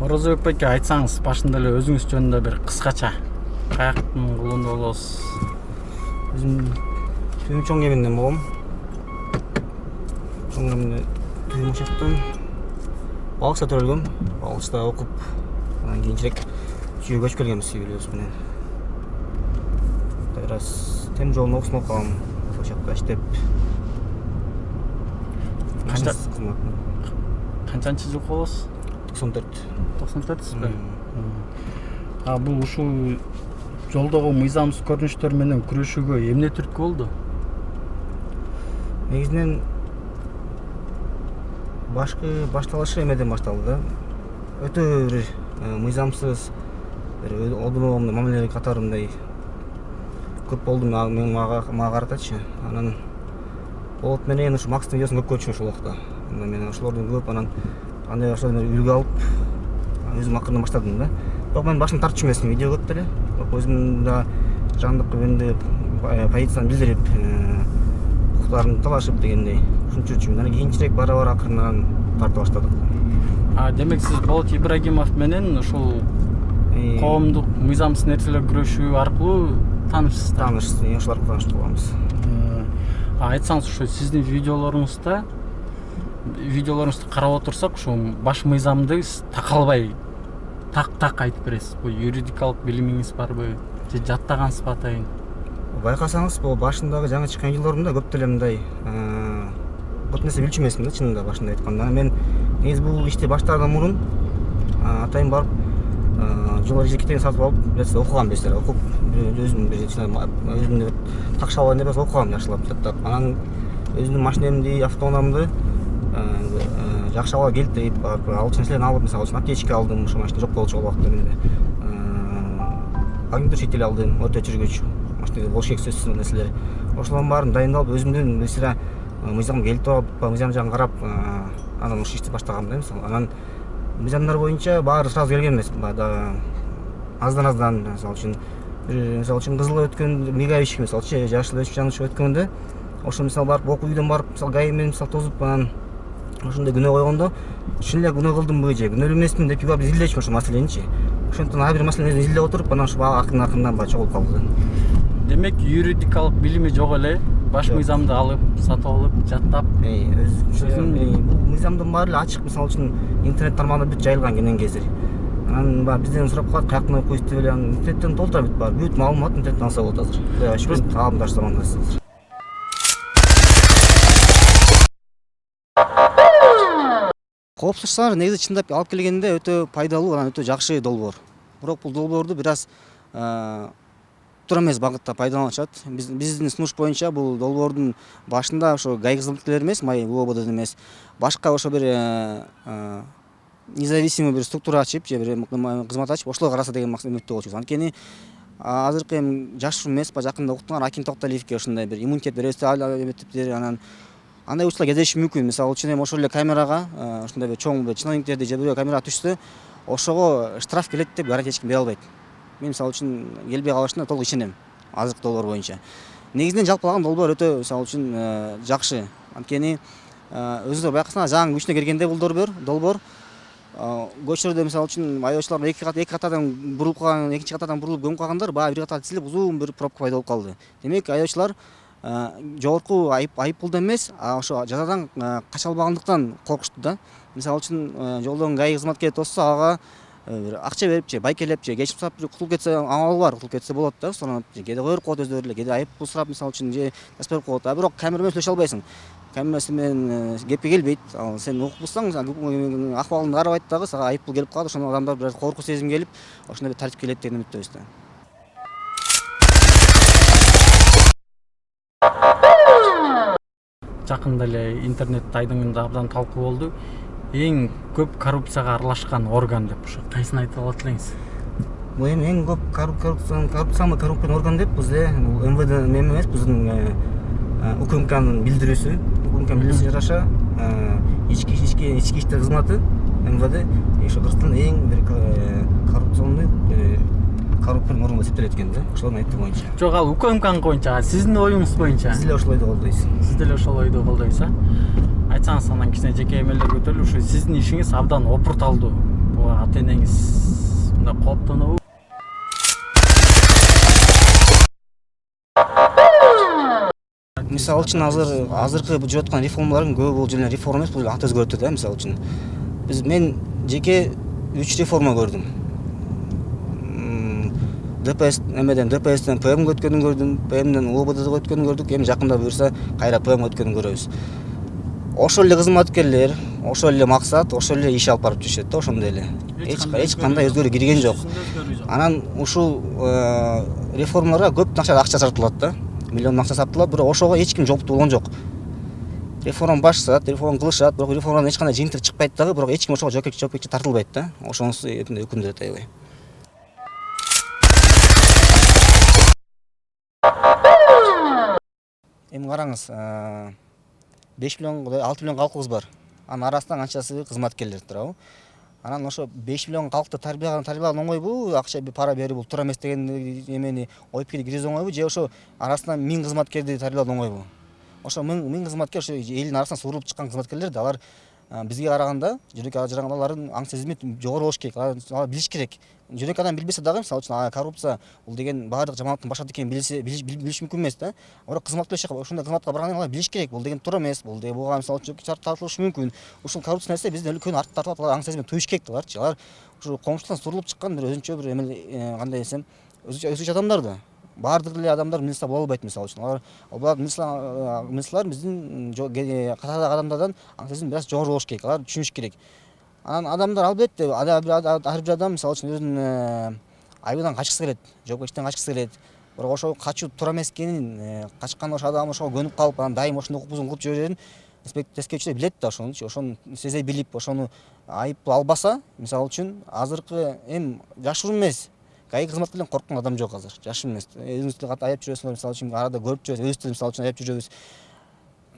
Орозбек байке, айтсаңыз башында эле өзүңүз жөнүндө бир кыскача каяктын кулунда болосуз? Өзүм түйүн чоң кеминден болгом. Чоң кеминде түйүн ошоктон балыкчыда төрөлгөм. Балыкчыда окуп, анан кийинчерээк жүйөгө көчүп келгенбиз үйбүлөбүз менен. Бир аз темир жолдун окуусун окуп калгам. Ошол жакта иштеп. Канчанчы жыл болосуз? 94. 94сизби? Бул ушул жолдогу мыйзамсыз көрүнүштөр менен күрөшүүгө эмне түрткү болду? Негизинен башталышы эмеден башталды да. Өтө бир мыйзамсыз бир одуну мамиле катарындай көп болду мага каратачы. Анан болот менен ушу Макстын видеосун көп көрчүмүн ошол убакта. Мен ошолордун көп андай ошолордон үлгү алып өзүм акырын баштадым да. Бирок мен башын тартчу эмесмин, видео көп деле. Бирок өзүм да жандык менде позицияны билдирип, укуктарымды талашып дегендей ушинча жүрчүмүн. Анан кийинчерээк бара акырынан тарта баштадык. Демек сиз Болот Ибрагимов менен ушул коомдук мыйзамсыз нерселер күрөшүү аркылуу таанышсыздар? Таанышсыз, ошол аркылуу таанышып калганбыз. Айтсаңыз, ушу сиздин видеолоруңузду карап отурсак, ушу баш мыйзамды такалбай так айтып бересиз. Бул юридикалык билимиңиз барбы же жаттагансызбы атайын? Байкасаңыз, бул башындагы жаңы чыккан видеолорумда көп деле мындай көп нерсе билчү эмесмин да, чынында башында айтканда. Мен негизи бул ишти баштаардан мурун атайын барып жол эрежелерин сатып алып, нерсе окугам бесер, окуп өзүмдү такшап алган нерсе окугам жакшылап, жаттап. Анан өзүмдүн машинемди, автоунаамды жакшылап келтирип, алчу нерселерин алып, мисалы үчүн аптечка алдым, ошол машина жок болчу ал убакта менде. Магниттер шетел алдым, өтө жүргүч, машинада болуш керек сөзсүз нерселер. Ошолордун баарын дайындалып, өзүмдүн мисира мыйзам келтирип алып, мыйзам жагын карап, анан ушул ишти баштагам да, мисалы. Анан мыйзамдар боюнча баары сразу келген эмес, аздан, мисалы үчүн кызыл өткөн, мигающий, мисалы үчүн жашыл өчүп жанычып өткөндө, ошо мисалы барып, окуу үйдөн барып, мисалы гаи менен мисалы тозуп, анан ошондой күнөө койгондо, чын эле күнөө кылдымбы же күнөөлүү эмесмин деп барып изилдечүмүн ошол маселеничи. Ошондон ар бир маселени изилдеп отуруп, анан ошо акырынан баягы чогулуп калды. Демек, юридикалык билими жок эле, баш мыйзамды алып, сатып алып, жаттап, бул мыйзамдын баары эле ачык, мисалы үчүн интернет тармагында бүт жайылган кенен кезир. Анан бизден сурап калат, каяктан окуйсуз деп эле, интернеттен толтура бүт баары, бүт маалымат интернеттен алса болот азыр. Кудай шүкүр, таап даш замандасыз азыр. Коопсуздук шарт негизи чындап алып келгенде өтө пайдалуу, анан өтө жакшы долбоор. Бирок бул долбоорду бир аз туура эмес багытта пайдаланышат. Биздин сунуш боюнча бул долбоордун башында ошо ГАИ кызматкерлери эмес, УОБД эмес, башка ошо бир независимый бир структура ачып, же бир кызмат ачып, ошолор караса деген үмүттө болчубуз. Анткени азыркы жаш эмес, жакында уктуңар Акин Токталиевке ошондой бир иммунитет беребиз деп, анан андай учурлар кездеши мүмкүн. Мисалы үчүн ошол эле камерага, ошондой бир чоң чиновниктерди же бирөө камерага түшсө, ошого штраф келет деп гарантия эч ким бере албайт. Мен мисалы үчүн келбей калышына толук ишенем, азыркы долбоор боюнча. Негизинен жалпылаган долбоор өтө мисалы үчүн жакшы. Анткени өзүңүздөр байкасаңар, жаңы күчүнө киргенде бул долбоор көчөлөрдө мисалы үчүн айдоочулар эки катардан бурулуп калган, экинчи катардан бурулуп көмүп калгандар баягы бир катар тизилип узун бир пробка пайда болуп калды. Демек, айдоочулар жогорку айыппулдан эмес, ошо жазадан кача албагандыктан коркушту да. Мисалы үчүн жолдон ГАИ кызматкери тосса, ага бир акча берип же байкелеп же кечим сурап кутулуп кетсе, амалы бар, кутулуп кетсе болот да. Сонун кээде койдуруп коет өздөрү эле, кээде айыппул сурап мисалы үчүн же тас берип коет. Бирок камера менен сүйлөшө албайсың. Камера менен кепке келбейт. Ал сен окуп булсаң, акыбалыңды карабайт дагы, сага айыппул келип калат. Ошондо адамдар бир коркуу сезим келип, ошондой бир тартип келет деген үмүттөбүз да. Жакында эле интернет айдыңында абдан талкуу болду. Эң көп коррупцияга аралашкан орган деп, ошо кайсын айта алат элеңиз? Бул эң көп коррупцион орган деп бизде МВД эмес, биздин УКМКнын билдирүүсү. УКМКнын билдирүүсүнө жараша ички иштер кызматы МВД ошо Кыргызстандын эң бир коррупционный коррупционный орган эсептелет экен да, ошолордун айты боюнча. Жок, ал УКМКнын боюнча, сиздин оюңуз боюнча. Биз деле ошол ойдо колдойбуз. Сиз деле ошол ойдо колдойсуз, Айтсаңыз, анан кичине жеке эмелер көтөрүлүп, ушу сиздин ишиңиз абдан опурталдуу. ата энеңиз мындай кооптонобу? Мисалы үчүн азыркы жүрүп аткан реформалардын көбү бул жана реформа эмес, бул аты өзгөртүү да. Мисалы үчүн мен жеке 3 реформа көрдүм. ДПСтен ПМге өткөнүн көрдүм, ПМден УБДга өткөнүн көрдүк, эми жакында буюрса кайра ПМге өткөнүн көрөбүз. Ошол эле кызматкерлер, ошол эле максат, ошол эле иш алып барып жүрүшөт да, ошондой эле. Эч кандай өзгөрүү кирген жок. Анан ушул реформаларга көп акча сарпталат да. Миллион акча сарпталат, бирок ошого эч ким жооптуу болгон жок. Реформа башчысат, реформа кылышат, бирок реформадан эч кандай жыйынтык чыкпайт дагы, бирок эч ким ошого жоопкерчиликке тартылбайт да. Ошонусу өкүмдөт аябай. Эми караңыз, 5 миллион, 6 миллион калкыбыз бар. Анын арасынан канчасы кызматкерлер туурабы? Анан ошо 5 миллион калкты тарбиялаган оңойбу, акча пара берүү бул туура эмес деген эмени ой пикирди киргизүү оңойбу, же ошо арасынан 1000 кызматкерди тарбиялоо оңойбу? Ошо 1000 кызматкер ошо элдин арасынан суурулуп чыккан кызматкерлер да, алар бизге караганда, жүрөк ажыраганда алардын аң сезими жогору болуш керек. Алар билиш керек. Жүрөк адам билбесе дагы, мисалы үчүн коррупция бул деген баардык жамааттын башат экенин билиш мүмкүн эмес да. Бирок кызматкерлер ушундай кызматка баргандан кийин алар билиш керек. Бул деген туура эмес. Бул деген буга мисалы үчүн тартылышы мүмкүн. Ушул коррупция нерсе биздин өлкөнүн артын тартып алат. Алар аң сезими туюш керек да аларчы. Алар ушу коомчулуктан сурулуп чыккан бир өзүнчө бир эме, кандай десем, өзүнчө адамдар да. Баардык эле адамдар министр боло албайт, мисалы үчүн. Алар министрлар биздин катардагы адамдардан аң сезим бир аз жогору болуш керек. Алар түшүнүш керек. Анан адамдар албетте ар бир адам мисалы үчүн өзүнүн айыбынан качкысы келет, жоопкерчиликтен качкысы келет. Бирок ошол качуу туура эмес экенин, качкан ошол адам ошого көнүп калып, анан дайым ошондой укук бузуун кылып жүрө берерин тескерүүчүлөр билет да ошонучу. Ошону сезе билип, ошону айыптуу албаса, мисалы үчүн азыркы эми жашыруун эмес. ГАИ кызматкерлерден корккон адам жок азыр. Жашыруун эмес. Өзүңүздү аяп жүрөсүңөр, мисалы үчүн арада көрүп жүрөбүз, өзүбүздү мисалы үчүн аяп жүрөбүз.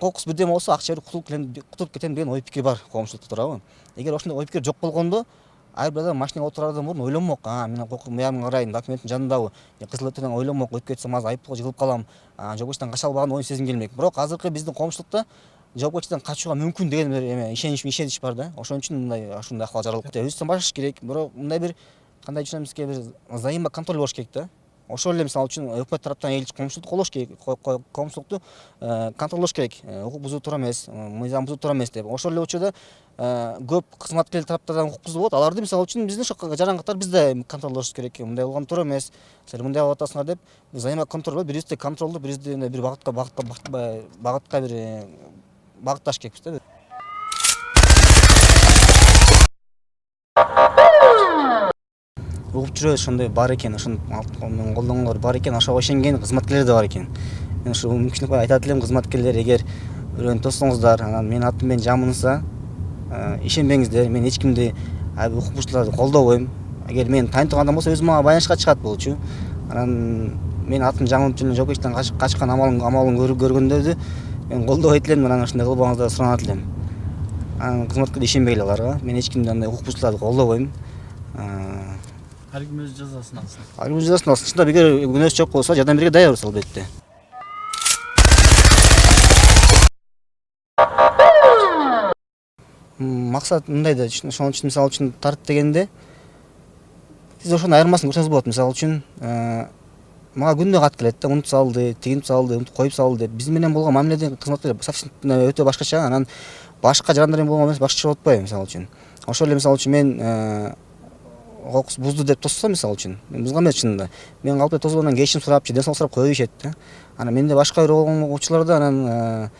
Кокус бирдеме болсо акча берип кутулуп кетем деген ой пикир бар коомчулукта, туурабы? Эгер ошондой ой пикир жок болгондо, ар бир адам машинага отурардан мурун ойлонмок, мен буягын карайын, документтин жанындабы, кызыл өтөдөн ойлонмок, өтүп кетсем азыр айыппулга жыгылып калам, жоопкерчиликтен кача албаган ой сезим келмек. Бирок азыркы биздин коомчулукта жоопкерчиликтен качууга мүмкүн деген бир эме ишенич бар да. Ошон үчүн ушундай ахвал жаралып кетти. Өзүбүздөн башташ керек, бирок мындай бир кандай десемизге бир взаимоконтроль болуш керек да. Ошол эле мисалы үчүн өкмөт тараптан коомчулукту колдош керек, коомчулукту контролдош керек. Укук бузуу туура эмес, мыйзам бузуу туура эмес деп. Ошол эле учурда көп кызматкерлер тараптардан укук бузуу болот. Аларды мисалы үчүн биздин ошо жаранкаттар биз да контролдош керек. Мындай болгон туура эмес. Силер мындай кылып атасыңар деп взаимоконтроль, бирибизди контролду, бирибизди бир багытка бир багытташ керекпиз да. Угуп жүрөбүз, ошондой бар экен, ошону колдонгондор бар экен, ошого ишенген кызматкерлер да бар экен. Мен ушу мүмкүнчүлүк бар айтат элем, кызматкерлер, эгер бирөөнү тоссоңуздар, анан менин атым менен жамынса, ишенбеңиздер. Мен эч кимди укук бузуучуларды колдобойм. Эгер мен тааныйтын адам болсо, өзү мага байланышка чыгат болчу. Анан менин атым жаңылып жүрүп жоопкерчиликтен качкан амалын көргөндөрдү мен колдобойт элем, анан ошондой кылбаңыздар деп суранат элем. Анан кызматкерлер ишенбегиле аларга. Мен эч кимди андай укук бузуучуларды колдобойм. Ар ким өз жазасын алсын. Ар ким өз жазасын алсын. Чындап эгер күнөөсү жок болсо, жардам берүүгө даярбыз албетте. Максат мындай да, ошон үчүн мисалы үчүн тарт дегенде сиз ошонун айырмасын көрсөңүз болот. Мисалы үчүн мага күндө кат келет да, унутуп салды, тигинтип салды, унутуп коюп салды деп. Биз менен болгон мамиледен кызматкерлер совсем өтө башкача. Анан башка жарандар менен болгон эмес, башкача болуп атпайбы мисалы үчүн. Ошол эле мисалы үчүн мен кокус бузду деп тоссо, мисалы үчүн мен бузган эмес чынында. Мен калп тосгондон кечирим сурапчы, ден соолук сурап кое беришет да. Анан менде башка бир болгон учурларда анан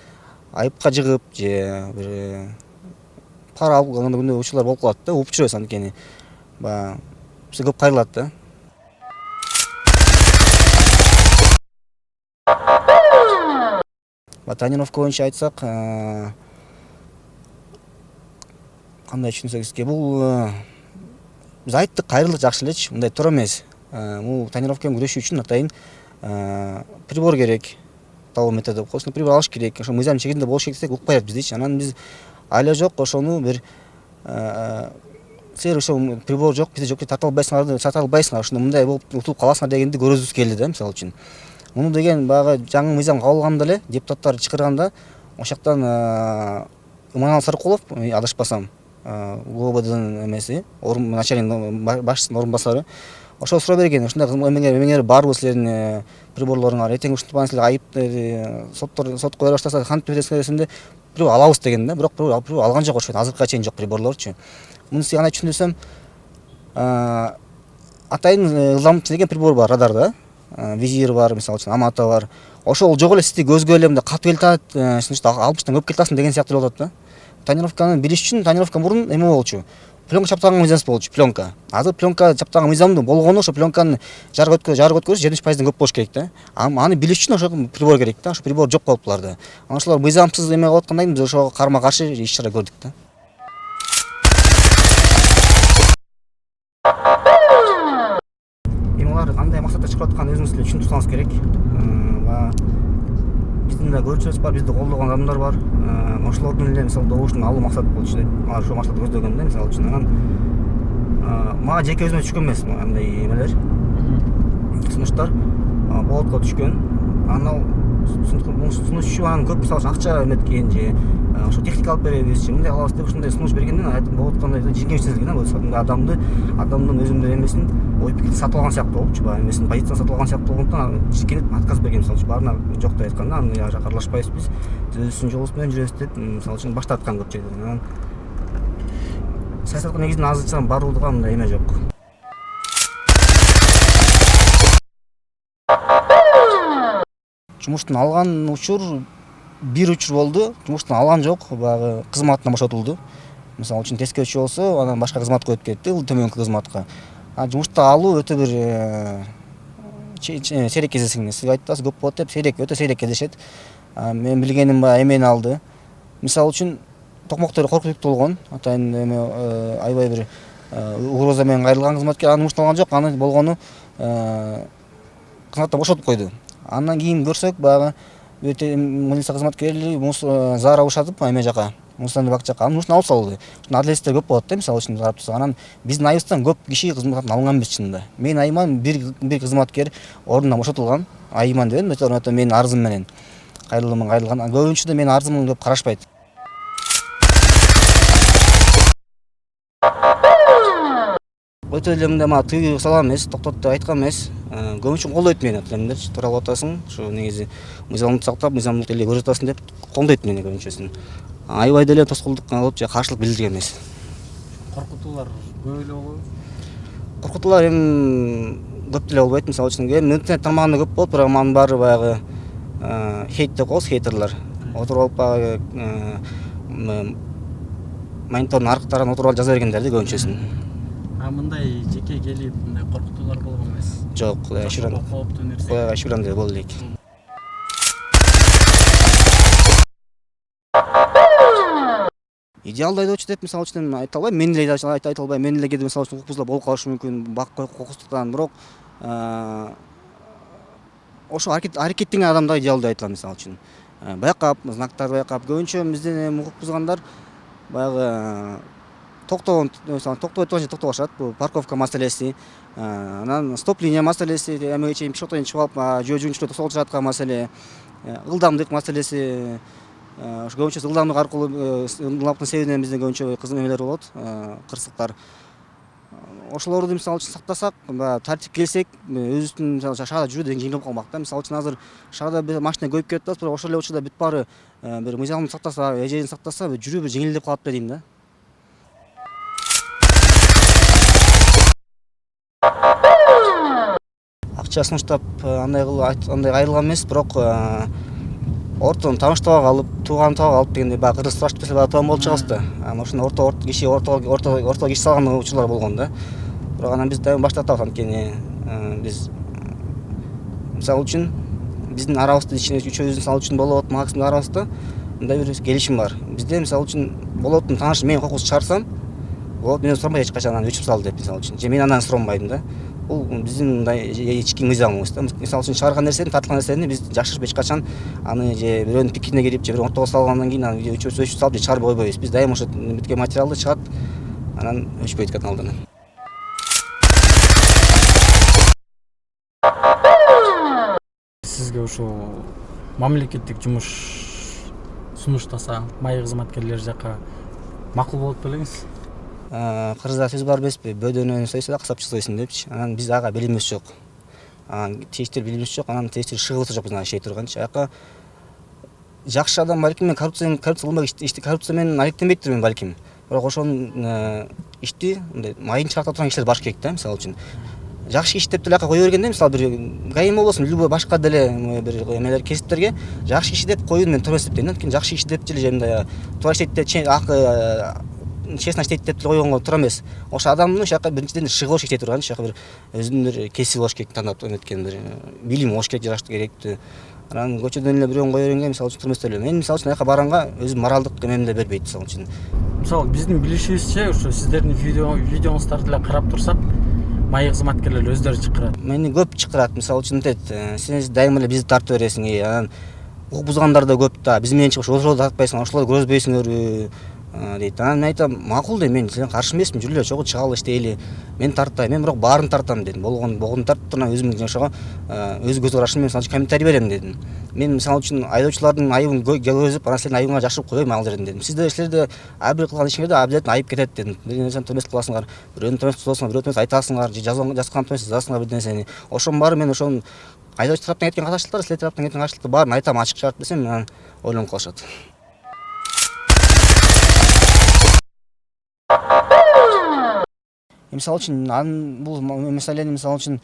айыпка жыгып же бир пара алып калган күндө учурлар болуп калат да. Угуп жүрөбүз анткени. Баягы бизге көп кайрылат да. Тонировка боюнча айтсак, кандай түшүнсөк сизге, бул биз айттык, кайрылдык жакшы элечи, мындай туура эмес. Бул тонировка менен күрөшүү үчүн атайын прибор керек. Талометр космо прибор алыш керек. Ошо мыйзам чегинде болуш керек десек укпай атат биздичи. Анан биз айла жок ошону бир силер ошо прибор жок, бизде жок, тарта албайсыңар, ошондо мындай болуп утулуп каласыңар дегенди көргүзүбүз келди да, мисалы үчүн. Муну деген баягы жаңы мыйзам кабыл алганда эле депутаттар чакырганда ошол жактан Иманалы Сарыкулов, адашпасам, УОБдын эмеси начальник башчысынын орун басары ошол суроо берген, ушундай эмеңер барбы силердин приборлоруңар, эртең ушинтип силер айып сотко бере баштаса кантип бересиңер бирөө алабыз деген да, бирок бирөө алган жок ошо азыркыга чейин жок приборлорчу. Муну сиз кандай түшүндүрсөм, атайын ылдамдык деген прибор бар радарда, визир бар, мисалы үчүн амата бар. Ошол жок эле сизди көзгө эле мындай катуу келип атат, 60тан көп келип атасың деген сыяктуу болуп атат да. Тонировканы билиш үчүн тонировка мурун эме болчу. Пленка чаптаган мыйзамсыз болчу, пленка. Азыр пленка чаптаган мыйзамдуу болгону ошо пленканы жарык өткөрүш 70% көп болуш керек да. Аны билиш үчүн ошо прибор керек да. Ошо прибор жок болуп буларда. Ошолор мыйзамсыз эме кылып аткандан кийин биз ошого карма каршы иш чара көрдүк да. Эми алар кандай максатта чыгып атканын өзүңүз эле түшүнүп турсаңыз керек. Биздин да көрчүбүз бар, бизди колдогон адамдар бар. Ошолордун эле мисалы добушун алуу максат болчу деп, алар ошол максатты көздөгөн да, мисалы үчүн. Анан мага жеке өзүмө түшкөн эмес андай эмелер, сунуштар болотко түшкөн. Анан сунуш анан көп мисалы акча эметкен же ошо техника алып беребиз же мындай кылабыз деп ушундай сунуш бергенден айтып болоткандай жиргеничсиздик да, бул адамдын өзүнүн эмесин ой пикирин сатып алган сыяктуу болупчу, баягы эмесин позициясын сатып алган сыяктуу болгондон жиркенип отказ берген, мисалы үчүн баарына жок деп айткан да, аны жака аралашпайбыз биз, өзүбүздүн жолубуз менен жүрөбүз деп мисалы үчүн баш тарткан көп жерден. Анан саясатка негизинен азырча барууга мындай эме жок. Жумуштун алган бир учур болду. Жумуштун алган жок, баягы кызматынан бошотулду. Мисалы үчүн тескерүүчү болсо, анан башка кызматка өтүп кетти, төмөнкү кызматка. Жумушту алуу өтө бир сейрек кездесиң. Сиз айтып атасыз көп болот деп, өтө сейрек кездешет. Мен билгеним баягы эмени алды. Мисалы үчүн токмоктор коркунучтуу болгон, атайын эме аябай бир угроза менен кайрылган кызматкер анын жумуштун алган жок, аны болгону кызматтан бошотуп койду. Андан кийин көрсөк, баягы милиция кызматкерлери заара ушатып эме жака, мусорный бак жака анын жумушун алып салды. Адилетсиздер көп болот да, мисалы үчүн карап турсак. Анан биздин айыбыздан көп киши кызматтан алынган эмес чынында. Менин айыман бир кызматкер ордунан бошотулган. Айыман дебедим, ото менин арызым менен кайрылган. Көбүнчө да менин арызымды көп карашпайт. Өтө эле мындай мага тыюу салган эмес, токтот деп айткан эмес. Көбүнчө колдойт мени атемдерчи, туура кылып атасың, ушу негизи мыйзамдыкты сактап, мыйзамдыкты эле көрүп атасың деп колдойт мени көбүнчөсүн. Аябай деле тоскоолдук кылып же каршылык билдирген эмес. Коркутуулар көп эле болобу? Коркутуулар эми көп деле болбойт, мисалы үчүн интернет тармагында көп болот, бирок анын баары баягы хейт деп коебуз, хейтерлер. Отуруп алып баягы монитордун аркы отуруп алып жаза бергендер да көбүнчөсүн. Мындай жеке келип мындай коркутуулар болгон эмес. Жок, Кудайга шүгүр. Кудайга шүгүр андай болду элек. Идеалдуу айдоочу деп мисалы үчүн айта албайм, мен деле айта албайм, мен деле кээде мисалы үчүн укук бузуулар болуп калышы мүмкүн, бак кокустуктан, бирок ошо аракеттенген адамды идеалдуу айта алам, мисалы үчүн. Байкап, знактарды байкап, көбүнчө бизден укук бузгандар баягы токтобой турган жерде токтобашат. Бул парковка маселеси, анан стоп линия маселеси, эмеге чейин пешеходдон чыгып алып жөө жүргүнчүлөр тосолгуп жаткан маселе, ылдамдык маселеси. Көбүнчө ылдамдык аркылуу ылдамдыктын себебинен бизден көбүнчө эмелер болот, кырсыктар. Ошолорду мисалы үчүн сактасак, тартип келсек, өзүбүздүн шаарда жүрүү деген жеңил болуп калмак да. Мисалы үчүн азыр шаарда машина көбөйүп кетип атат, бирок ошол эле учурда бүт баары бир мыйзамды сактаса, эжегин сактаса, жүрүү бир жеңилдеп калат дейм да. Акча сунуштап андай кайрылган эмес, бирок ортодон тааныштабай калып, тууган таба калып дегенде баягы кыргыз сурашып келсе баягы тууган болуп чыгабыз да. Анан ошондо ортого киши салган учурлар болгон да. Бирок анан биз дайыма баш тартабыз, анткени биз мисалы үчүн биздин арабызда үчөөбүздүн мисалы үчүн болот максимум арабызда мындай бир келишим бар. Бизде мисалы үчүн болоттун таанышы мен кокус чыгарсам, болот менден сурамайт эч качан аны өчүп сал деп, мисалы үчүн. Же мен андан сурамайм да. Бул биздин мындай ички мыйзамыбыз да. Мисалы үчүн чыгарган нерсени, тартылган нерсени биз жашырып эч качан аны же бирөөнүн пикирине келип, же бирөө ортого салгандан кийин аны өчүп салып же чыгарып койбойбуз. Биз дайыма ошо бүткен материалды чыгат, анан өчпөйт каналдан. Сизге ушул мамлекеттик жумуш сунуштаса, майы кызматкерлер жака макул болот белеңиз? кыргызда сөз бар эмеспи, бөдөнөн сойсо да касапчы сойсун депчи. Анан биз ага билимибиз жок. Тийиштүү билимибиз жок, анан тийиштүү шыгыбыз жок биздин иштей турганчы. Аяка жакшы адам балким мен коррупция кылмай коррупция менен алектенбейттирмин балким. Бирок ошонун ишти мындай майын чыгарта турган кишилер баш керек да, мисалы үчүн. Жакшы иш деп деле кое бергенде, мисалы бир ГАИ болбосун, любой башка деле бир эмелер кесиптерге жакшы иш деп коюун мен туура эсептейм. Анткени жакшы иш деп деле мындай туура иштейт деп честно иштейт деп койгонго туура эмес. Ошо адамдын ошол жака биринчиден шыгы болуш иштей турган, ошол жака бир өзүнүн бир кесиби болуш керек, тандап эметкен бир билим болуш керек, жашаш керектүү. Анан көчөдөн эле бирөөнү кое бергенге мисалы үчүн туура эмес деле. Мен мисалы үчүн аяка барганга өзүм моралдык эмемди бербейт мисалы үчүн. Мисалы биздин билишибизче ошо сиздердин видеоңуздарды эле карап турсак, майы кызматкерлер өздөрү чакырат. Мени көп чакырат. Мисалы үчүн сен дайыма эле бизди тартып бересиң, анан укук бузгандар да көп да. Биз менен чыгып ошолорду тартпайсың, ошолорду көрбөйсүңөрбү дейт. Анан мен айтам, макул дейм, мен сен каршы эмесмин, жүрү эле чогуу чыгалы иштейли. Мен тарттайм, мен бирок баарын тартам дедим. Болгону тартып турам, өзүмдүн ошого өз көз карашыммен мисалы үчүн комментарий берем дедим. Мен мисалы үчүн айдоочулардын айыбын көргөзүп, анан силердин айыбыңа жашырып койбойм ал жерден дедим. Силер да ар бир кылган ишиңерде обязательно айып кетет дедим. Бир нерсени тумес кыласыңар, бирөөнү тумес кыласыңар, бирөөнү тумес айтасыңар, же жазган тумес жазасыңар бир нерсени. Ошонун баары мен ошонун айдоочу тараптан кеткен каташтыктар, силер тараптан кеткен каташтыктар баарын айтам ачык чыгарып десем, анан ойлонуп калышат. Мисалы үчүн бул маселени мисалы үчүн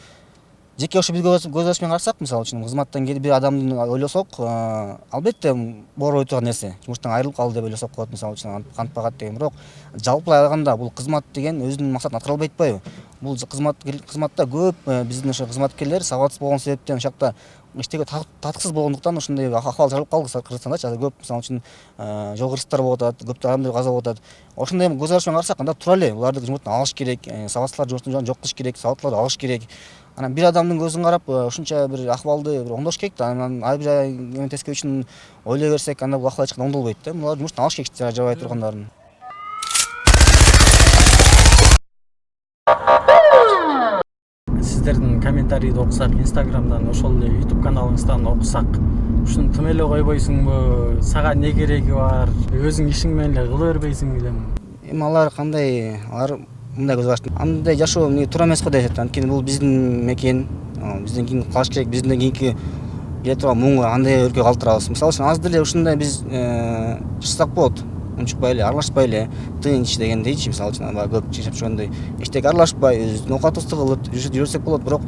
жеке ошо биз көз карашымен карасак, мисалы үчүн кызматтан келип бир адамды ойлосок, албетте боорой турган нерсе. Жумуштан айрылып калды деп ойлосок болот, мисалы үчүн кантип багат деген. Бирок жалпылай алганда бул кызмат деген өзүнүн максатын аткара албайт атпайбы? Бул кызматта көп биздин ошо кызматкерлер сабатсыз болгон себептен ошол жакта иштеге татыксыз болгондуктан ошондой акыбал жаралып калды Кыргызстандачы. Азыр көп мисалы үчүн жол кырсыктар болуп атат, көп адамдар каза болуп атат. Ошондой көз карашымен карасак, анда тура эле буларды жумуштан алыш керек, сабатсызлар жумуштан жок кылыш керек, сабаттууларды алыш керек. Анан бир адамдын көзүн карап ушунча бир акыбалды бир оңдош керек да. Анан ар бир эметески үчүн ойлой берсек, анда бул акыбал эч кандай оңдолбойт да. Булар жумуштан алыш керек, жабай тургандарын. Сиздердин комментарийди окусак, Инстаграмдан, ошол эле YouTube каналыңыздан окусак, ушуну тым эле койбойсуңбу? Сага эмне кереги бар? Өзүң ишиң менен эле кыла бербейсиңби дем? Эми алар кандай? Алар мындай көз караш. Андай жашоо туура эмес го дейт. Анткени бул биздин мекен, бизден кийин калыш керек, бизден кийинки келе турган муңга андай өлкө калтырабыз. Мисалы үчүн азыр деле ушундай биз чыксак болот. Унчукпай эле, аралашпай эле, тынч дегендейчи, мисалы үчүн көп жашап жүргөндөй эчтеке аралашпай, өзүнүн оокатыбызды кылып жүрсөк болот. Бирок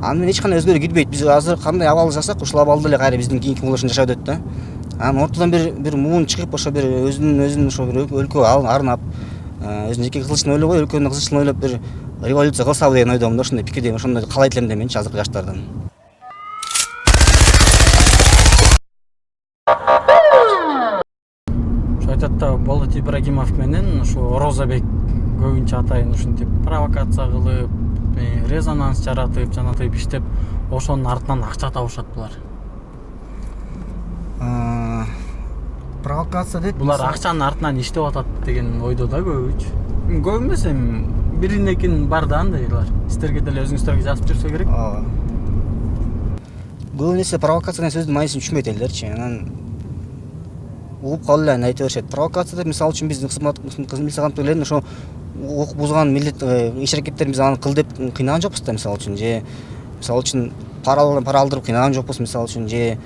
аны эч кандай өзгөрүү кирбейт. Биз азыр кандай абал жасасак, ушул абалды эле кайра биздин кийинки муулдар жашап өтөт да. Анан ортодон бир муун чыгып, ошо бир өзүнүн ошо бир өлкө арнап, өзүнүн жеке кызычын ойлобой, өлкөнүн кызычын ойлоп бир революция кылсабы деген ойдомун да, ошондой пикирдемин, ошондой каалайт элем да менчи азыркы жаштардан. Айтат да, Болот Ибрагимов менен ушу Орозобек көбүнчө атайын ушинтип провокация кылып, резонанс жаратып, жанагынтип иштеп, ошонун артынан акча табышат булар. Провокация дейт. Булар акчанын артынан иштеп атат деген ойдо да көбүнчө. Көп эмес, эми бирин экин бар да андайлар. Сиздерге деле өзүңүздөргө жазып жүрсө керек. Көбүнесе провокация деген сөздүн майысын түшүнбөйт элдерчи. Анан угуп калып эле айта беришет. Провокация деп мисалы үчүн биздин кызматкерлерин ошо укук бузган милдет иш аракеттерин биз аны кыл деп кыйнаган жокпуз да, мисалы үчүн. Же мисалы үчүн пара алдырып кыйнаган жокпуз, мисалы үчүн. Же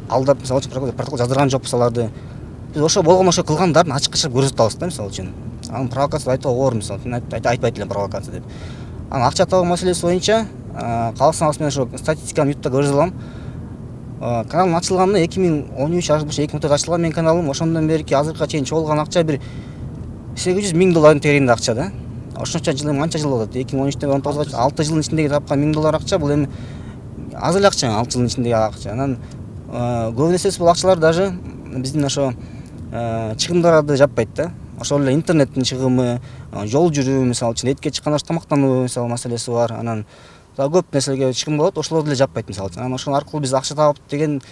алдап мисалы үчүн протокол жаздырган жокпуз аларды. Биз ошо болгон ошо кылгандарын ачык чыгып көрсөтүп атабыз да, мисалы үчүн. Анын провокация айтууга оор, мисалы үчүн айтпайт элем провокация деп. Анан акча табуу маселеси боюнча калсаңыз мен ошо статистиканы ютубта көрүп алам. Каналым ачылганына 2013 болушу 2014 ачылган менин каналым. Ошондон берки азыркыга чейин чогулган акча бир $800,000 тегерегинде акча да. Ошончо жыл канча жыл болот? 2013тен 19 6 жылдын ичиндеги тапкан $1000 акча бул эми аз эле акча, 6 жылдын ичиндеги акча. Анан көбүнесе бул акчалар даже биздин ошо чыгымдарды жаппайт да. Ошол эле интернеттин чыгымы, жол жүрүү, мисалы үчүн этке чыкканда тамактануу мисалы маселеси бар. Анан көп нерселерге чыгым болот, ошолорду эле жаппайт мисалы үчүн. Анан ошол аркылуу биз акча табып деген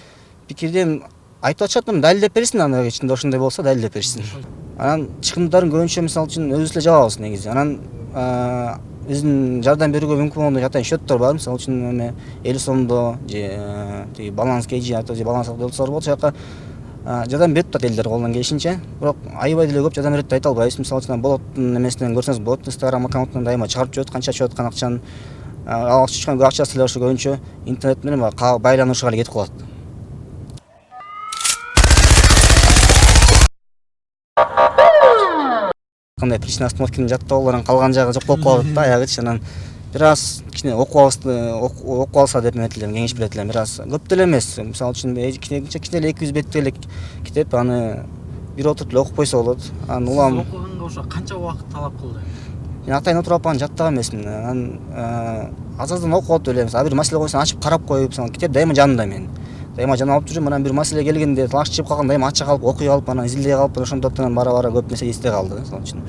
пикирден айтып атышат, далилдеп берсин, анан ичинде ошондой болсо далилдеп беришсин. Анан чыгымдарын көбүнчө мисалы үчүн өзүбүз эле жабабыз негизи. Анан биздин жардам берүүгө мүмкүн болгондой атайын счеттор бар, мисалы үчүн эме 50 сомдо же тиги баланс KG же баланс болсо ошол жака жардам берип атат элдер колунан келишинче. Бирок аябай деле көп жардам берет деп айта албайбыз. Мисалы үчүн болоттун эмесинен көрсөңүз болот, Instagram аккаунтунан дайыма чыгарып жүрөт канча чыгып аткан акчаны. Ал чыккан акчасы деле ошо көбүнчө интернет менен байланышууга эле кетип калат. Кандай причина остановканын жаттоолорун калган жагы жок болуп калат да аягычы. Анан бир аз кичине окуп алса деп эметет элем, кеңеш берет элем. Бир аз көп деле эмес. Мисалы үчүн кичине эле 200 беттик эле китеп, аны бир отуруп эле окуп койсо болот. Анан улам окуганга ошо канча убакыт талап кылды? Мен атайын отуруп алып жаттаган эмесмин. Анан аз-аздан окуп алып элем. Бир маселе койсоң ачып карап коюп, китеп дайыма жанымда мен. Дайыма жанып алып жүрөм. Анан бир маселе келгенде талаш чыгып калганда дайыма ача калып, окуй алып, анан изилдей калып, ошондоктон бара көп нерсе эсте калды. Мисалы үчүн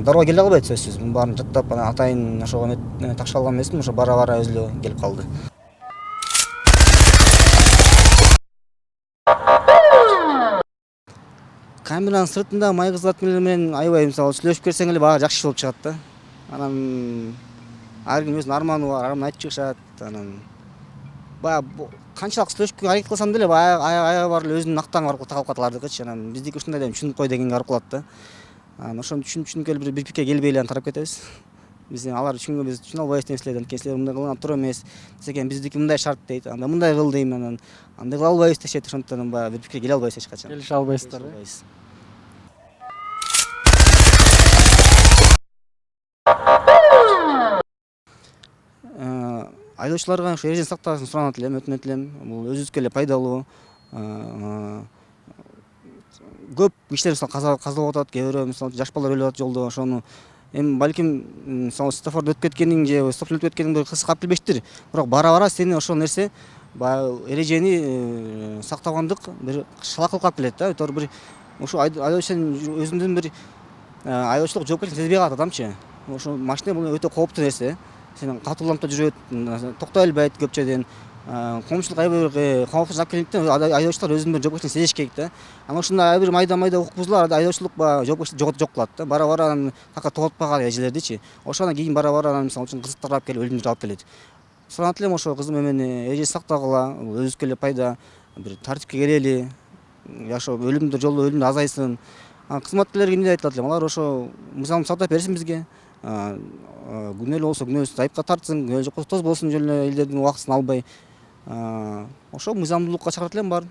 дароо келе албайт сөзсүз. Мунун баарын жаттап, анан атайын ошого такшап алган эмесмин. Ошо бара өзү эле келип калды. Камеранын сыртында май кызматкерлер менен аябай мисалы сүйлөшүп келсең эле баары жакшы болуп чыгат да. Анан ар ким өзүнүн арманы бар, арманын айтып чыгышат. Анан баягы канчалык сүйлөшүпкө аракет кылсам деле аябай бар эле өзүнүн актаңы бар калып калат алардыкычы. Анан биздики ушундай деп түшүнүп кой дегенге барып калат да. Анан ошону түшүнүп эле бир пикирге келбей эле тарап кетебиз. Биз алар түшүнгөнбүз, түшүнө албайбыз нерселерди. Анткени силер мындай кылган туура эмес. Экен биздики мындай шарт дейт, анда мындай кыл дейм, анан андай кыла албайбыз дешет. Ошондуктан баягы бир пикирге келе албайбыз эч качан. Келише албайсыздар. Айдоочуларга ошо эрежени сактаашын суранат элем, өтүнөт элем. Бул өзүбүзгө эле пайдалуу. Көп кишилер каза болуп атат, кээ бирөө мисалы жаш балдар өлүп атат жолдо. Ошону эми балким мисалы светофорду өтүп кеткениң же стоп өтүп кеткениң бир кызык алып келбештир. Бирок бара сени ошол нерсе баягы эрежени сактабандык бир шала кылып калып келет да. Өтөр бир ошо айдоочу өзүнүн бир айдоочулук жоопкерчилигин сезбей калат адамчы. Ошо машина бул өтө кооптуу нерсе. Сени катууланып да жүрөт, токтой албайт көпчөдөн. Коомчулук аябай бир коопсуз алып келгендиктен айдоочулар өзүнүн бир жоопкерчилигин сезиш керек да. Анан ушундай ар бир майда укук бузулар айдоочулук баягы жоопкерчилик жок кылат да. Бара анан такыр токтотпаган эрежелердичи. Ошондон кийин бара анан мисалы үчүн кызыктар алып келип өлүмдү алып келет. Суранат элем ошо кызым эмени эрежени сактагыла, бул өзүбүзгө эле пайда, бир тартипке келели, жашоо жолдо өлүмдөр азайсын. Кызматкерлерге эмне айтылат элем, алар ошо мыйзамды сактап берсин бизге. Күнөөлүү болсо күнөөсүн айыпка тартсын, күнөө жок болсо тоз болсун, жөн эле элдердин убактысын албай. Ошо мыйзамдуулукка чакырат элем баарын.